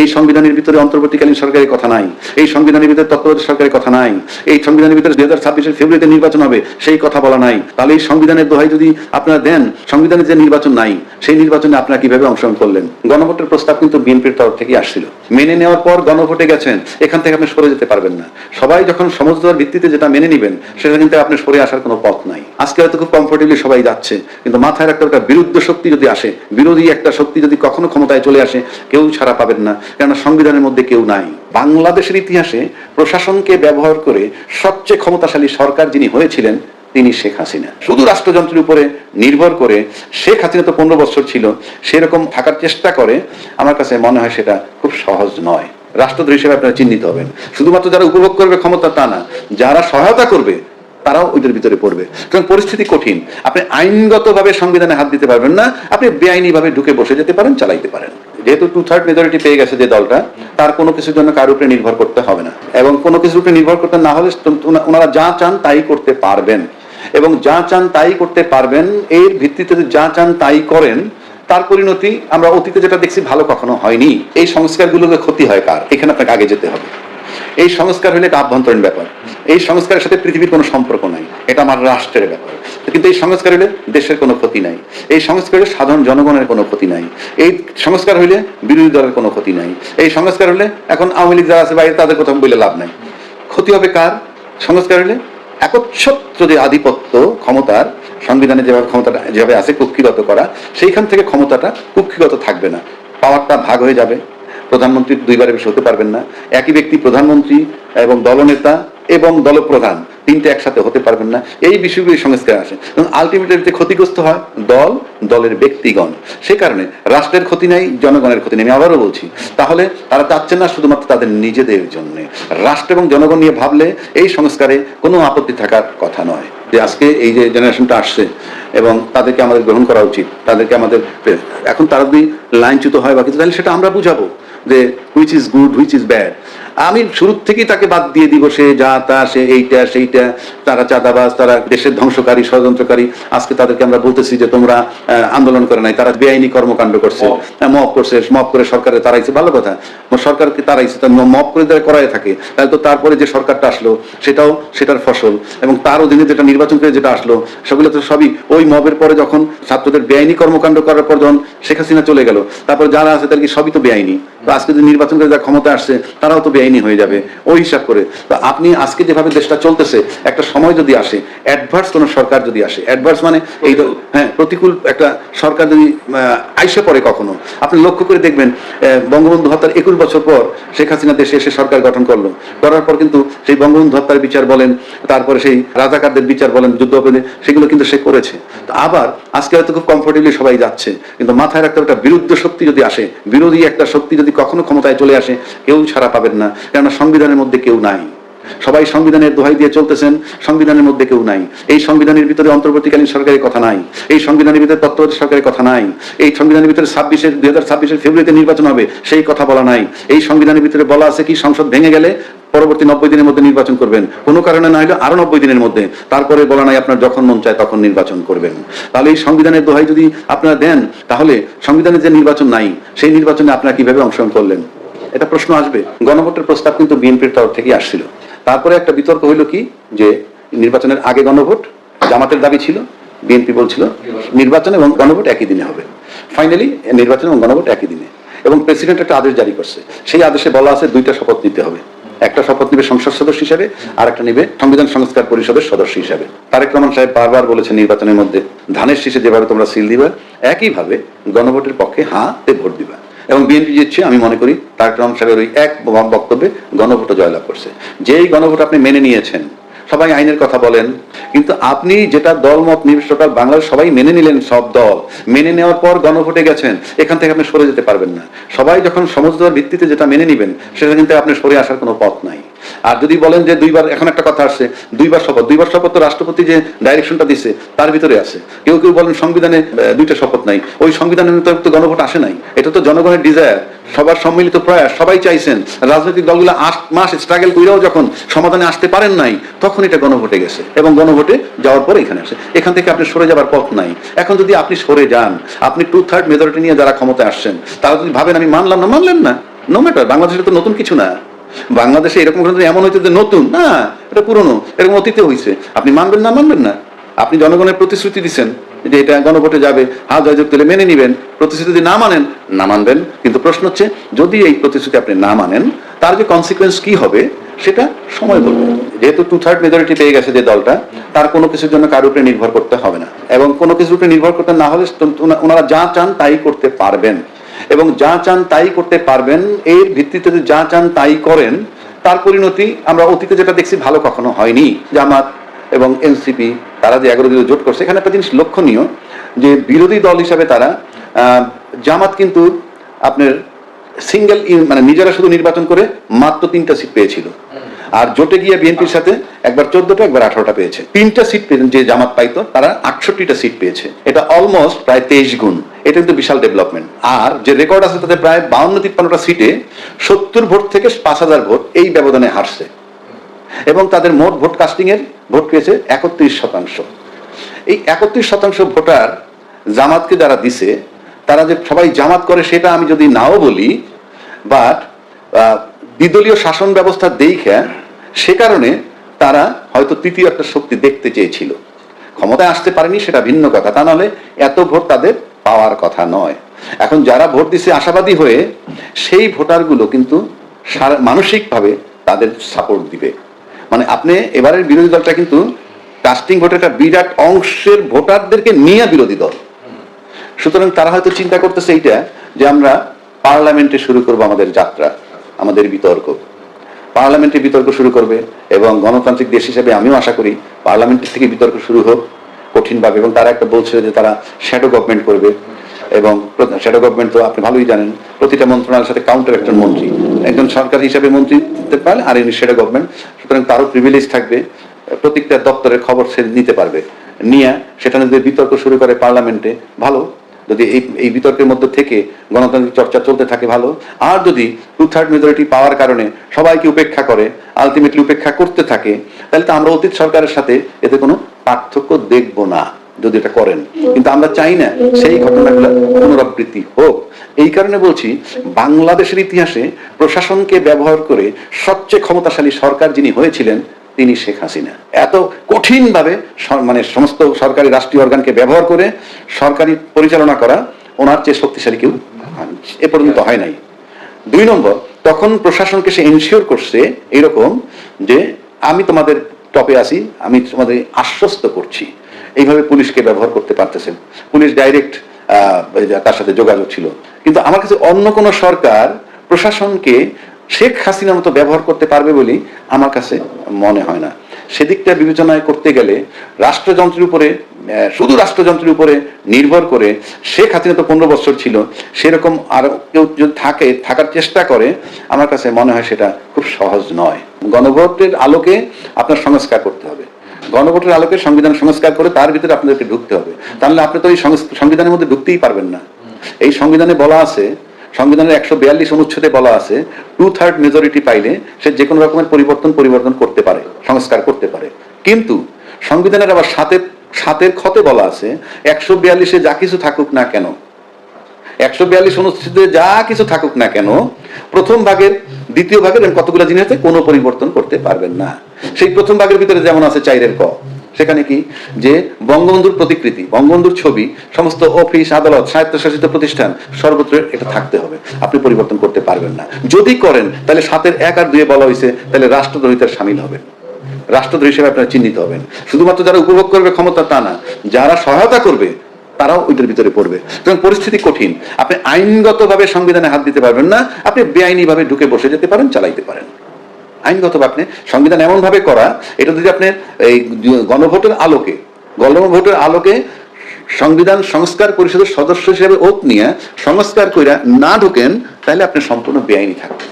এই সংবিধানের ভিতরে অন্তর্বর্তীকালীন সরকারের কথা নাই, এই সংবিধানের ভিতরে তত্ত্বাবধায়ক সরকারের কথা নাই, এই সংবিধানের ভিতরে 2026 ফেব্রুয়ারিতে নির্বাচন হবে সেই কথা বলা নাই। তাহলে এই সংবিধানের দোহাই যদি আপনারা দেন, সংবিধানে যে নির্বাচন নাই সেই নির্বাচনে আপনারা কিভাবে অংশগ্রহণ করলেন? গণভোটের প্রস্তাব কিন্তু বিএনপির তরফ থেকে আসছিল, মেনে নেওয়ার পর গণভোটে গেছেন, এখান থেকে আপনি সরে যেতে পারবেন না। সবাই যখন সমঝোতার ভিত্তিতে যেটা মেনে নেবেন সেটা কিন্তু আপনি সরে আসার কোনো পথ নাই। আজকে হয়তো খুব কমফোর্টেবলি সবাই যাচ্ছে, কিন্তু মাথায় রাখতে একটা বিরুদ্ধ শক্তি যদি আসে, বিরোধী একটা শক্তি যদি কখনো ক্ষমতায় চলে আসে, কেউ ছাড়া পাবেন না, কেননা সংবিধানের মধ্যে কেউ নাই। বাংলাদেশের ইতিহাসে প্রশাসনকে ব্যবহার করে সবচেয়ে ক্ষমতাশালী সরকার যিনি হয়েছিলেন তিনি শেখ হাসিনা। শুধু রাষ্ট্রযন্ত্রের উপরে নির্ভর করে শেখ হাসিনা তো 15 বছর ছিল, সেরকম থাকার চেষ্টা করে, আমার কাছে মনে হয় সেটা খুব সহজ নয়। রাষ্ট্রদ্রোহী হিসেবে আপনারা চিহ্নিত হবেন। শুধুমাত্র যারা উপভোগ করবে ক্ষমতা তা না, যারা সহায়তা করবে তারাও ওইটার ভিতরে পড়বে। কারণ পরিস্থিতি কঠিন। আপনি আইনগতভাবে সংবিধানে হাত দিতে পারবেন না, আপনি বেআইনিভাবে ঢুকে বসে যেতে পারেন, চালাইতে পারেন। যেহেতু 2/3 মেজরিটি পেয়ে গেছে যে দলটা, তার কোনো কিছুর জন্য কারোর উপরে নির্ভর করতে হবে না, এবং কোনো কিছুর উপরে নির্ভর করতে না হলে ওনারা যা চান তাই করতে পারবেন, এবং যা চান তাই করতে পারবেন। এর ভিত্তিতে যা চান তাই করেন, তার পরিণতি আমরা অতীতে যেটা দেখছি ভালো কখনো হয়নি। এই সংস্কারগুলোকে ক্ষতি হয় কার? এখানে আপনাকে আগে যেতে হবে। এই সংস্কার হলে একটা আভ্যন্তরীণ ব্যাপার, এই সংস্কারের সাথে পৃথিবীর কোনো সম্পর্ক নাই, এটা আমার রাষ্ট্রের ব্যাপার। কিন্তু এই সংস্কার হলে দেশের কোনো ক্ষতি নাই, এই সংস্কার হলে সাধারণ জনগণের কোনো ক্ষতি নাই, এই সংস্কার হইলে বিরোধী দলের কোনো ক্ষতি নাই, এই সংস্কার হলে এখন আওয়ামী লীগ যারা আছে বাইরে তাদের কথা বলে লাভ নাই। ক্ষতি হবে কার? সংস্কার হলে একচ্ছত্র যে আধিপত্য ক্ষমতার, সংবিধানে যেভাবে ক্ষমতাটা যেভাবে আছে কুক্ষিগত করা, সেইখান থেকে ক্ষমতাটা কুক্ষিগত থাকবে না, পাওয়ারটা ভাগ হয়ে যাবে। প্রধানমন্ত্রী দুইবারের বেশি হতে পারবেন না, একই ব্যক্তি প্রধানমন্ত্রী এবং দলনেতা এবং দলপ্রধান তিনটে একসাথে হতে পারবেন না। এই বিষয়গুলি সংস্কার আসে, আলটিমেটলি ক্ষতিগ্রস্ত হয় দল, দলের ব্যক্তিগণ। সে কারণে রাষ্ট্রের ক্ষতি নাই, জনগণের ক্ষতি নেই। আমি আবারও বলছি, তাহলে তারা চাচ্ছেন না শুধুমাত্র তাদের নিজেদের জন্য, রাষ্ট্র এবং জনগণ নিয়ে ভাবলে এই সংস্কারে কোনো আপত্তি থাকার কথা নয়। যে আজকে এই যে জেনারেশনটা আসছে এবং তাদেরকে আমাদের গ্রহণ করা উচিত, তাদেরকে আমাদের, এখন তারা যদি লাইনচ্যুত হয় বা কিছু, তাহলে সেটা আমরা বুঝাবো যে which is good, which is bad. আমি শুরু থেকেই তাকে বাদ দিয়ে দিব, সে যা তা, সে এইটা সেইটা, তারা চাঁদাবাজ, তারা দেশের ধ্বংসকারী, ষড়যন্ত্রকারী। আজকে তাদেরকে আমরা বলতেছি যে তোমরা আন্দোলন করে নাই, তারা বেআইনি কর্মকাণ্ড করছে, মব করছে, মব করে সরকারে তারাইছে, ভালো কথা, সরকারকে তারাইছে, মব করে যারা করাই থাকে, তাহলে তো তারপরে যে সরকারটা আসলো সেটাও সেটার ফসল, এবং তার অধীনে যেটা নির্বাচন করে যেটা আসলো সেগুলো তো সবই ওই মবের পরে, যখন ছাত্রদের বেআইনি কর্মকাণ্ড করার পর যখন শেখ হাসিনা চলে গেল, তারপর যারা আছে তার কি সবই তো বেআইনি। তো আজকে যদি নির্বাচন করে যারা ক্ষমতা আসছে তারাও তো বেআইনি হয়ে যাবে ওই হিসাব করে। তো আপনি আজকে যেভাবে দেশটা চলতেছে, একটা সময় যদি আসে, অ্যাডভার্স কোন সরকার যদি আসে, অ্যাডভার্স মানে এই প্রতিকূল একটা সরকার যদি আইসে পড়ে কখনো, আপনি লক্ষ্য করে দেখবেন বঙ্গবন্ধু হত্যার 21 বছর পর শেখ হাসিনা দেশে এসে সরকার গঠন করলো, করার পর কিন্তু সেই বঙ্গবন্ধু হত্যার বিচার বলেন, তারপরে সেই রাজাকারদের বিচার বলেন, যুদ্ধ অপরাধী, সেগুলো কিন্তু সে করেছে। তো আবার আজকে হয়তো খুব কমফোর্টেবলি সবাই যাচ্ছে, কিন্তু মাথায় রাখতে একটা বিরুদ্ধ শক্তি যদি আসে, বিরোধী একটা শক্তি যদি কখনো ক্ষমতায় চলে আসে, কেউ ছাড়া পাবেন না, কেননা সংবিধানের মধ্যে কেউ নাই। সবাই সংবিধানের দোহাই দিয়ে চলতেছেন, সংবিধানের মধ্যে কেউ নাই। এই সংবিধানের ভিতরে অন্তর্বর্তীকালীন সরকারের কথা নাই, এই সংবিধানের ভিতরে তত্ত্বাবধায়ক সরকারের কথা নাই, এই সংবিধানের ভিতরে 2026 ফেব্রুয়ারিতে নির্বাচন হবে সেই কথা বলা নাই। এই সংবিধানের ভিতরে বলা আছে কি সংসদ ভেঙে গেলে পরবর্তী 90 দিনের মধ্যে নির্বাচন করবেন, কোনো কারণে না হলে আরো 90 দিনের মধ্যে, তারপরে বলা নাই আপনার যখন মন চায় তখন নির্বাচন করবেন। তাহলে এই সংবিধানের দোহাই যদি আপনারা দেন, তাহলে সংবিধানে যে নির্বাচন নাই সেই নির্বাচনে আপনারা কিভাবে অংশগ্রহণ করলেন? এটা প্রশ্ন আসবে। গণভোটের প্রস্তাব কিন্তু বিএনপির তরফ থেকে আসছিল। তারপরে একটা বিতর্ক হইল কি, যে নির্বাচনের আগে গণভোট, জামাতের দাবি ছিল, বিএনপি বলছিল নির্বাচন এবং গণভোট একই দিনে হবে। ফাইনালি নির্বাচন এবং গণভোট একই দিনে, এবং প্রেসিডেন্ট একটা আদেশ জারি করছে। সেই আদেশে বলা আছে 2টা শপথ নিতে হবে, একটা শপথ নিবে সংসদ সদস্য হিসাবে, আর একটা নিবে সংবিধান সংস্কার পরিষদের সদস্য হিসাবে। তারেক রহমান সাহেব বারবার বলেছেন নির্বাচনের মধ্যে ধানের শীষে যেভাবে তোমরা সিল দিবা, একইভাবে গণভোটের পক্ষে হাতে ভোট দিবা। এবং বিএনপি জিতছে, আমি মনে করি তারেক রহমান সাহেবের ওই এক বক্তব্যে গণভোটে জয়লাভ করছে। যেই গণভোট আপনি মেনে নিয়েছেন, সবাই আইনের কথা বলেন, কিন্তু আপনি যেটা দলমত নির্বিশেষে বাংলাদেশ সবাই মেনে নিলেন, সব দল মেনে নেওয়ার পর গণভোটে গেছেন, এখান থেকে আপনি সরে যেতে পারবেন না। সবাই যখন সমঝোতার ভিত্তিতে যেটা মেনে নিবেন, সেটা কিন্তু আপনি সরে আসার কোনো পথ নাই। আর যদি বলেন যে দুইবার, এখন একটা কথা আসছে দুইবার শপথ তো রাষ্ট্রপতি যে ডাইরেকশনটা দিচ্ছে তার ভিতরে আছে। কেউ কেউ বলেন সংবিধানে 2টা শপথ নাই, ওই সংবিধানের তো গণভোট আসে নাই। এটা তো জনগণের ডিজায়ার, সবার সম্মিলিত প্রয়াস, সবাই চাইছেন। রাজনৈতিক দলগুলো 8 মাস স্ট্রাগল করেও যখন সমাধানে আসতে পারেন নাই, তখন এটা গণভোটে গেছে, এবং গণভোটে যাওয়ার পরে এখানে আসে। এখান থেকে আপনি সরে যাবার পথ নাই। এখন যদি আপনি সরে যান, আপনি 2/3 মেজরিটি নিয়ে যারা ক্ষমতায় আসছেন, তারা যদি ভাবেন আমি মানলাম না, মানলেন না, নো ম্যাটার, বাংলাদেশে তো নতুন কিছু না। বাংলাদেশে এরকম এমন হইতে যে নতুন না, এটা পুরনো, এরকম অতীতে হয়েছে। আপনি মানবেন না মানবেন না, আপনি জনগণের প্রতিশ্রুতি দিচ্ছেন যে এটা গণভোটে যাবে, হা জয়যুক্ত হলে মেনে নিবেন। প্রতিশ্রুতি যদি না মানেন, না মানবেন। কিন্তু প্রশ্ন হচ্ছে, যদি এই প্রতিশ্রুতি আপনি না মানেন, তার যে কনসিকুয়েন্স কি হবে সেটা সময় বলবে। যেহেতু 2/3 মেজরিটি পেয়ে গেছে যে দলটা, তার কোনো কিছুর জন্য কারোর উপরে নির্ভর করতে হবে না, এবং কোনো কিছুর উপরে নির্ভর করতে না হলে ওনারা যা চান তাই করতে পারবেন। এবং যা চান তাই করতে পারবেন, এর ভিত্তিতে যা চান তাই করেন, তার পরিণতি আমরা অতীতে যেটা দেখছি ভালো কখনো হয়নি। জামাত এবং এনসিপি তারা যে 11 দলীয় জোট করছে, এখানে একটা জিনিস লক্ষণীয় যে বিরোধী দল হিসাবে তারা জামাত কিন্তু আপনার সিঙ্গেল মানে নিজেরা শুধু নির্বাচন করে মাত্র 3টা সিট পেয়েছিল, আর জোটে গিয়ে বিএনপির সাথে একবার 14টা একবার 18টা পেয়েছে। 3টা সিট যে জামাত পাইতো, তারা 68টা সিট পেয়েছে। এটা অলমোস্ট প্রায় 23 গুণ। এটা কিন্তু বিশাল ডেভেলপমেন্ট। আর যে রেকর্ড আছে তাতে প্রায় 52-53টা সিটে 70 ভোট থেকে 5000 ভোট এই ব্যবধানে হারছে, এবং তাদের মোট ভোট কাস্টিং এর ভোট পেয়েছে 31%। এই 31% ভোটার জামাতকে যারা দিছে, তারা যে সবাই জামাত করে সেটা আমি যদি নাও বলি, বাট দ্বিদলীয় শাসন ব্যবস্থা দেখে সে কারণে তারা হয়তো তৃতীয় একটা শক্তি দেখতে চেয়েছিল। ক্ষমতায় আসতে পারেনি সেটা ভিন্ন কথা, তা নাহলে এত ভোট তাদের পাওয়ার কথা নয়। এখন যারা ভোট দিছে আশাবাদী হয়ে, সেই ভোটারগুলো কিন্তু মানসিকভাবে তাদের সাপোর্ট দিবে। মানে আপনি এবারের বিরোধী দলটা কিন্তু কাস্টিং ভোটের একটা বিরাট অংশের ভোটারদেরকে নিয়ে বিরোধী দল। সুতরাং তারা হয়তো চিন্তা করতেছে এইটা যে আমরা পার্লামেন্টে শুরু করব আমাদের যাত্রা, আমাদের বিতর্ক। পার্লামেন্টে বিতর্ক শুরু করবে, এবং গণতান্ত্রিক দেশ হিসেবে আমিও আশা করি পার্লামেন্টের থেকে বিতর্ক শুরু হোক কঠিনভাবে। এবং তারা একটা বলছে যে তারা শ্যাডো গভর্নমেন্ট করবে, এবং শ্যাডো গভর্নমেন্ট তো আপনি ভালোই জানেন, প্রতিটা মন্ত্রণালয়ের সাথে কাউন্টার একজন মন্ত্রী, একজন সরকার হিসেবে মন্ত্রী দিতে পারে, আর ইনি শ্যাডো গভর্নমেন্ট। সুতরাং তারও প্রিভিলেজ থাকবে, প্রত্যেকটা দপ্তরের খবর সে নিতে পারবে, নিয়ে সেখানে যদি বিতর্ক শুরু করে পার্লামেন্টে, ভালো। যদি এই বিতর্কের মধ্যে থেকে গণতান্ত্রিক চর্চা চলতে থাকে, ভালো। আর যদি 2/3 মেজরিটি পাওয়ার কারণে সবাইকে উপেক্ষা করে, আলটিমেটলি উপেক্ষা করতে থাকে, তাহলে তো আমরা অতীত সরকারের সাথে এতে কোনো পার্থক্য দেখব না যদি এটা করেন। কিন্তু আমরা চাই না সেই ঘটনাগুলো পুনরাবৃত্তি হোক। এই কারণে বলছি, বাংলাদেশের ইতিহাসে প্রশাসনকে ব্যবহার করে সবচেয়ে ক্ষমতাশালী সরকার যিনি হয়েছিলেন, তিনি শেখ হাসিনা। এত কঠিন ভাবে মানে সমস্ত সরকারি রাষ্ট্রীয় অর্গানকে ব্যবহার করে সরকারি পরিচালনা করা ওনার চেয়ে শক্তিশালী কেউ এ পর্যন্ত হয় নাই। 2 নম্বর, তখন প্রশাসনকে সে এনশিওর করছে এরকম যে আমি তোমাদের টপে আছি, আমি তোমাদের আশ্বস্ত করছি। এইভাবে পুলিশকে ব্যবহার করতে পারতেছেন, পুলিশ ডাইরেক্ট তার সাথে যোগাযোগ ছিল। কিন্তু আমার কাছে অন্য কোন সরকার প্রশাসনকে শেখ হাসিনার মতো ব্যবহার করতে পারবে বলে আমার কাছে মনে হয় না। সেদিকটা বিবেচনায় করতে গেলে রাষ্ট্রযন্ত্রের উপরে, শুধু রাষ্ট্রযন্ত্রের উপরে নির্ভর করে, শেখ হাসিনা তো 15 বছর ছিল, সেরকম আর কেউ যদি থাকার চেষ্টা করে, আমার কাছে মনে হয় সেটা খুব সহজ নয়। গণভোটের আলোকে আপনার সংস্কার করতে হবে, গণভোটের আলোকে সংবিধান সংস্কার করে তার ভিতরে আপনাদেরকে ঢুকতে হবে। তাহলে আপনি তো এই সংবিধানের মধ্যে ঢুকতেই পারবেন না। এই সংবিধানে বলা আছে, সংবিধানের 142 অনুচ্ছেদে বলা আছে, 2/3 মেজরিটি পাইলে সে যে কোনো রকমের পরিবর্তন করতে পারে, সংস্কার করতে পারে। কিন্তু সংবিধানের আবার সাতের খতে বলা আছে, 142-এ যা কিছু থাকুক না কেন, 142 অনুচ্ছেদে যা কিছু থাকুক না কেন, প্রথম ভাগের দ্বিতীয় ভাগের কতগুলো জিনিসে কোনো পরিবর্তন করতে পারবেন না। সেই প্রথম ভাগের ভিতরে যেমন আছে 4-এর ক, সেখানে কি যে বঙ্গবন্ধুর প্রতিকৃতি, বঙ্গবন্ধুর ছবি সমস্ত অফিস, আদালত, স্বায়ত্তশাসিত প্রতিষ্ঠান সর্বত্র এটা থাকতে হবে, আপনি পরিবর্তন করতে পারবেন না। যদি করেন তাহলে 7-এর 1 আর 2-এ বলা হয়েছে, তাহলে রাষ্ট্রদ্রোহিতার শামিল হবেন, রাষ্ট্রদ্রোহী হিসেবে আপনারা চিহ্নিত হবেন। শুধুমাত্র যারা উপভোগ করবে ক্ষমতা তা না, যারা সহায়তা করবে তারাও ওইটার ভিতরে পড়বে। সুতরাং পরিস্থিতি কঠিন। আপনি আইনগতভাবে সংবিধানে হাত দিতে পারবেন না, আপনি বেআইনি ভাবে ঢুকে বসে যেতে পারেন, চালাইতে পারেন। আইনগতভাবে আপনি সংবিধান এমন ভাবে করা, এটা যদি আপনি এই গণভোটের আলোকে সংবিধান সংস্কার পরিষদের সদস্য হিসেবে ওত নিয়ে সংস্কার কইরা না ঢোকেন, তাহলে আপনি সম্পূর্ণ বেআইনি থাকবেন।